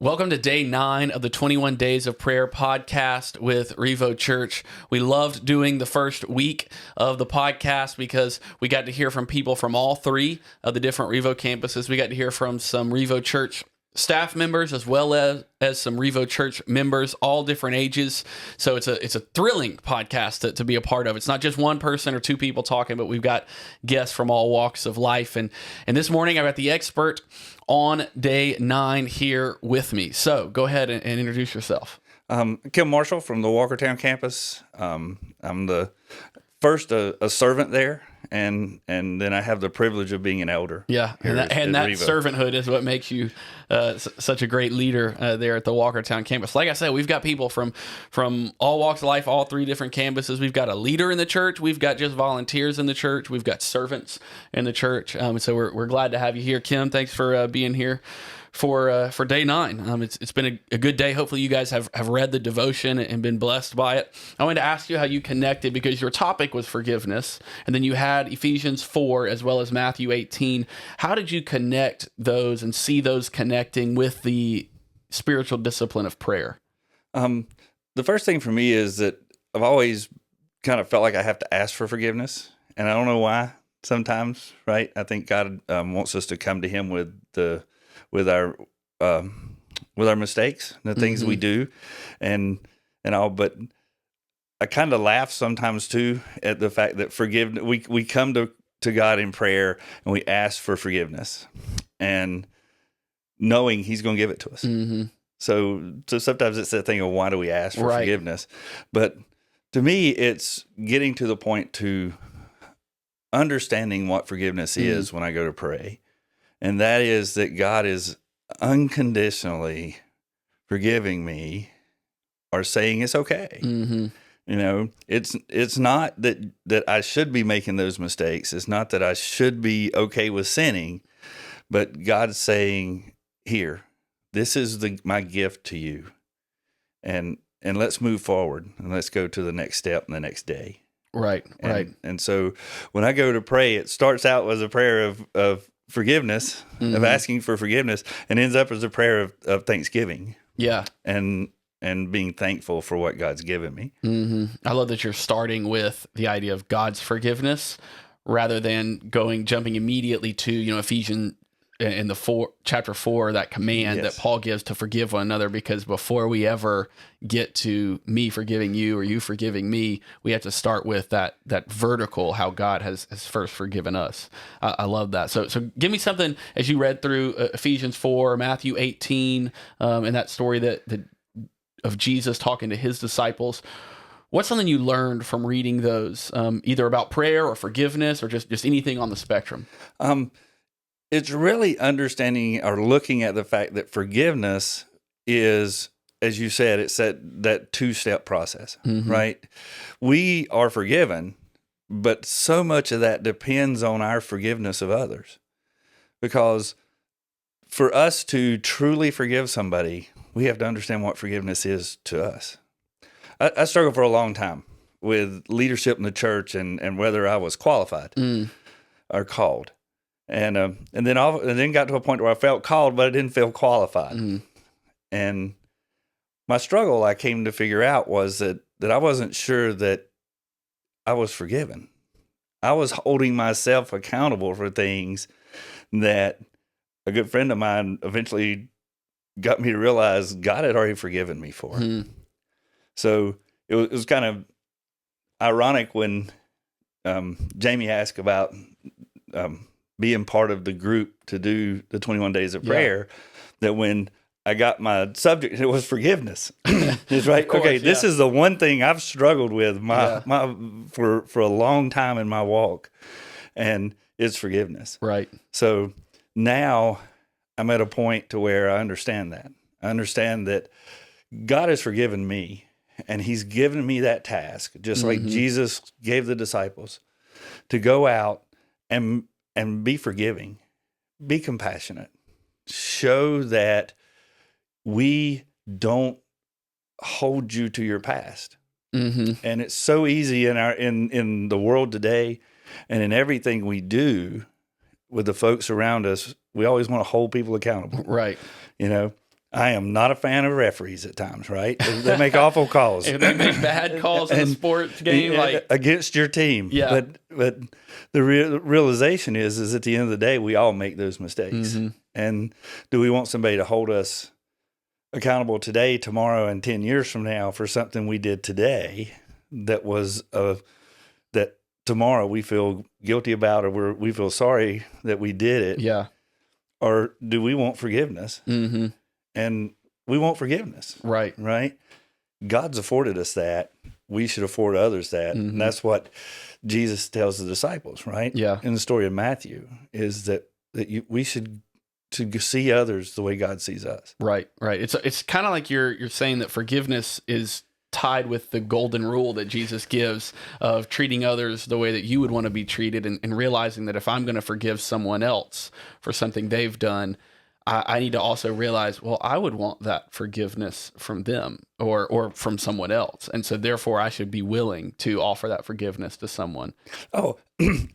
Welcome to day 9 of the 21 Days of Prayer podcast with REVO Church. We loved doing the first week of the podcast because we got to hear from people from all 3 of the different REVO campuses. We got to hear from some REVO Church staff members as well as some REVO Church members, all different ages. So it's a thrilling podcast to be a part of. It's not just one person or 2 people talking, but we've got guests from all walks of life. And this morning I've got the expert on day 9 here with me. So go ahead and introduce yourself. Kim Marshall from the Walkertown campus. I'm the first a servant there, and then I have the privilege of being an elder. Yeah, and that REVO. Servanthood is what makes you such a great leader there at the Walkertown campus. Like I said, we've got people from all walks of life, all 3 different campuses. We've got a leader in the church. We've got just volunteers in the church. We've got servants in the church. So we're glad to have you here, Kim. Thanks for being here for day 9. It's been a good day. Hopefully you guys have read the devotion and been blessed by it. I wanted to ask you how you connected, because your topic was forgiveness, and then you had Ephesians 4 as well as Matthew 18. How did you connect those and see those connecting with the spiritual discipline of prayer? The first thing for me is that I've always kind of felt like I have to ask for forgiveness, and I don't know why sometimes, right? I think God wants us to come to Him with our mistakes, the things we do, and all. But I kind of laugh sometimes too at the fact that we come to God in prayer and we ask for forgiveness, and knowing He's going to give it to us. Mm-hmm. So sometimes it's that thing of, why do we ask for forgiveness? But to me, it's getting to the point to understanding what forgiveness is when I go to pray. And that is that God is unconditionally forgiving me, or saying it's okay. Mm-hmm. You know, it's not that I should be making those mistakes. It's not that I should be okay with sinning, but God's saying, here, this is my gift to you. And let's move forward, and let's go to the next step in the next day. Right. And so when I go to pray, it starts out as a prayer of forgiveness, of asking for forgiveness, and ends up as a prayer of thanksgiving. Yeah. And being thankful for what God's given me. Mm-hmm. I love that you're starting with the idea of God's forgiveness rather than jumping immediately to, Ephesians in chapter 4, that command that Paul gives to forgive one another, because before we ever get to me forgiving you or you forgiving me, we have to start with that vertical, how God has first forgiven us. I love that. So give me something as you read through Ephesians 4, Matthew 18, and that story that of Jesus talking to his disciples. What's something you learned from reading those, either about prayer or forgiveness or just anything on the spectrum? It's really understanding or looking at the fact that forgiveness is, as you said, it's that 2-step process, right? We are forgiven, but so much of that depends on our forgiveness of others. Because for us to truly forgive somebody, we have to understand what forgiveness is to us. I struggled for a long time with leadership in the church and whether I was qualified or called. And then got to a point where I felt called, but I didn't feel qualified. And my struggle, I came to figure out, was that I wasn't sure that I was forgiven. I was holding myself accountable for things that a good friend of mine eventually got me to realize God had already forgiven me for. So it was kind of ironic when Jamie asked about being part of the group to do the 21 Days of Prayer, that when I got my subject, it was forgiveness. It's right. Course, okay, this is the one thing I've struggled with for a long time in my walk, and it's forgiveness. Right. So now I'm at a point to where I understand that. I understand that God has forgiven me, and He's given me that task, just like Jesus gave the disciples, to go out and be forgiving, be compassionate, show that we don't hold you to your past. And it's so easy in the world today, and in everything we do with the folks around us, we always want to hold people accountable. Right. You know, I am not a fan of referees at times, right? They make awful calls. If they make bad calls in a sports game, like against your team. Yeah. But the realization is at the end of the day, we all make those mistakes. Mm-hmm. And do we want somebody to hold us accountable today, tomorrow, and 10 years from now for something we did today that was that tomorrow we feel guilty about, or we feel sorry that we did it? Yeah. Or do we want forgiveness? Mm-hmm. And we want forgiveness. Right. Right? God's afforded us that. We should afford others that. Mm-hmm. And that's what Jesus tells the disciples, right? Yeah. In the story of Matthew, is that we should to see others the way God sees us. Right. It's kind of like you're saying that forgiveness is tied with the golden rule that Jesus gives of treating others the way that you would want to be treated, and realizing that if I'm going to forgive someone else for something they've done, I need to also realize, well, I would want that forgiveness from them or from someone else. And so therefore I should be willing to offer that forgiveness to someone. Oh,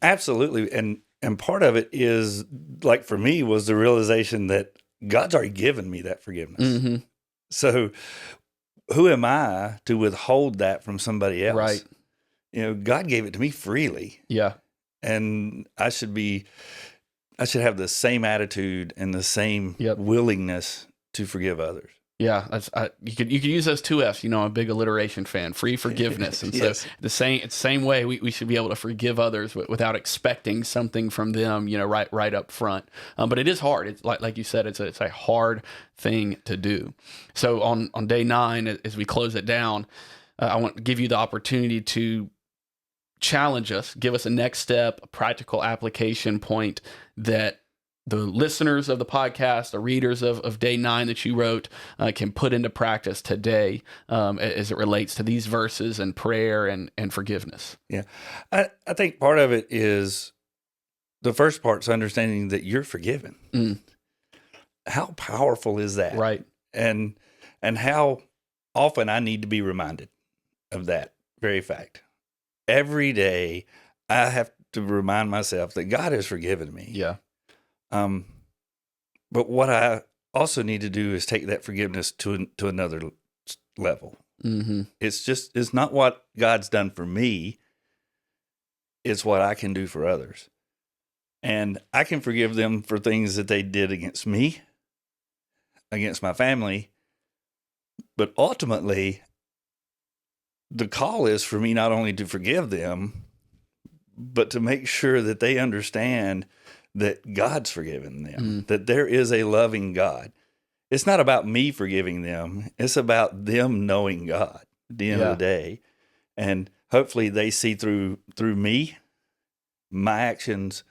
absolutely. And part of it is, like for me, was the realization that God's already given me that forgiveness. Mm-hmm. So who am I to withhold that from somebody else? Right. God gave it to me freely. Yeah. And I should have the same attitude and the same willingness to forgive others. Yeah, you could use those two F's. I'm a big alliteration fan. Free forgiveness, and yes. So the same way we should be able to forgive others without expecting something from them. Right up front. But it is hard. It's like you said. It's a hard thing to do. So on day 9, as we close it down, I want to give you the opportunity to challenge us, give us a next step, a practical application point that the listeners of the podcast, the readers of day 9 that you wrote, can put into practice today as it relates to these verses and prayer and forgiveness. Yeah. I think part of it is, the first part's understanding that you're forgiven. Mm. How powerful is that? Right. And how often I need to be reminded of that very fact. Every day I have to remind myself that God has forgiven me. Yeah. But what I also need to do is take that forgiveness to another level. Mm-hmm. It's not what God's done for me. It's what I can do for others. And I can forgive them for things that they did against me, against my family. But ultimately, the call is for me not only to forgive them, but to make sure that they understand that God's forgiven them, that there is a loving God. It's not about me forgiving them. It's about them knowing God at the end of the day. And hopefully they see through me, my actions,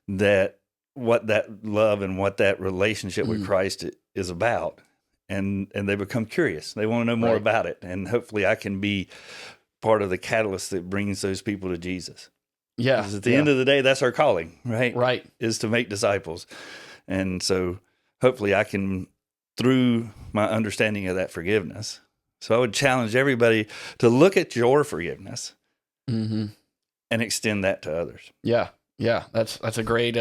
that what that love and what that relationship with Christ is about. And they become curious. They want to know more about it. And hopefully I can be part of the catalyst that brings those people to Jesus. Yeah. Because at the end of the day, that's our calling, right? Right. Is to make disciples. And so hopefully I can, through my understanding of that forgiveness. So I would challenge everybody to look at your forgiveness and extend that to others. Yeah. Yeah, that's a great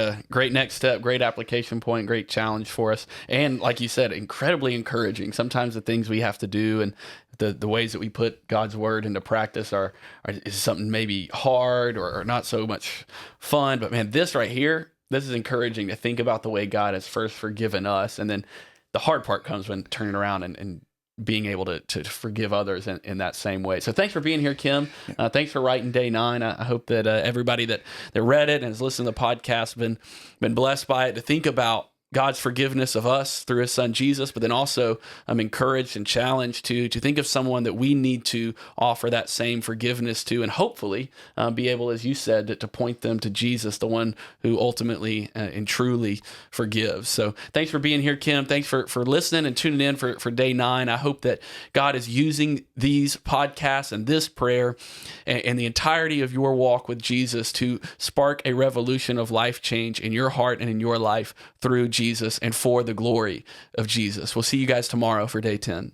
next step, great application point, great challenge for us. And like you said, incredibly encouraging. Sometimes the things we have to do and the ways that we put God's word into practice is something maybe hard or not so much fun. But man, this right here, this is encouraging to think about the way God has first forgiven us. And then the hard part comes when turning around and being able to forgive others in that same way. So thanks for being here, Kim. Thanks for writing day 9. I hope that everybody that read it and has listened to the podcast been blessed by it, to think about God's forgiveness of us through his son Jesus, but then also I'm encouraged and challenged to think of someone that we need to offer that same forgiveness to, and hopefully be able, as you said, to point them to Jesus, the one who ultimately and truly forgives. So thanks for being here, Kim. Thanks for listening and tuning in for day 9. I hope that God is using these podcasts and this prayer and the entirety of your walk with Jesus to spark a revolution of life change in your heart and in your life through Jesus and for the glory of Jesus. We'll see you guys tomorrow for day 10.